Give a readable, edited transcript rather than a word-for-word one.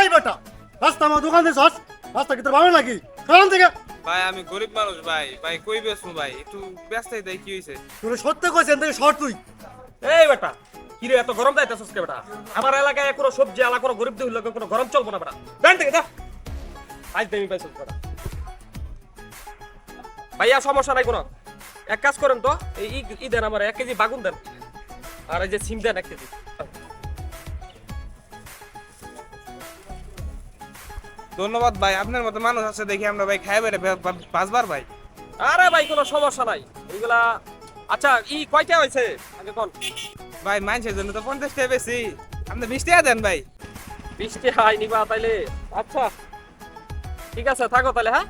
এই বেটা রাস্তা আমার দোকান দিয়ে সস রাস্তা কি তোর ভালো নাকি সরান থেকে ভাই আমি গরিব মানুষ ভাই ভাই কই বেসমু ভাই একটু ব্যস্তই দেই কি হইছে তোর সত্য কইছেন থেকে শর্ট তুই এই বেটা কি রে এত গরম যাইতেছস কে বেটা আমার এলাকায় কোনো সবজি আলা কোনো গরিব দেহ কোনো গরম চলবো না বেটা ব্যান্ড থেকে যা আজ দেমি পাইছস বেটা ভাইয়া সমস্যা নাই কোনো এক কাজ করেন তো এই ই দেন আমার 1 কেজি বাগুন দেন আর এই যে সিম দেন 1 কেজি ধন্যবাদ ভাই আপনার মতো মানুষ আছে দেখি আমরা ভাই খাই বেড়ে পাঁচবার ভাই আরে ভাই কোনো সমস্যা নাই এইগুলা আচ্ছা কয়টা হইছে আগে কোন ভাই মানুষের জন্য তো 50 টাকা বেশি আপনি 20 টাকা দেন ভাই 20 টা হাই নিবা তাইলে আচ্ছা ঠিক আছে থাকো তাহলে হ্যাঁ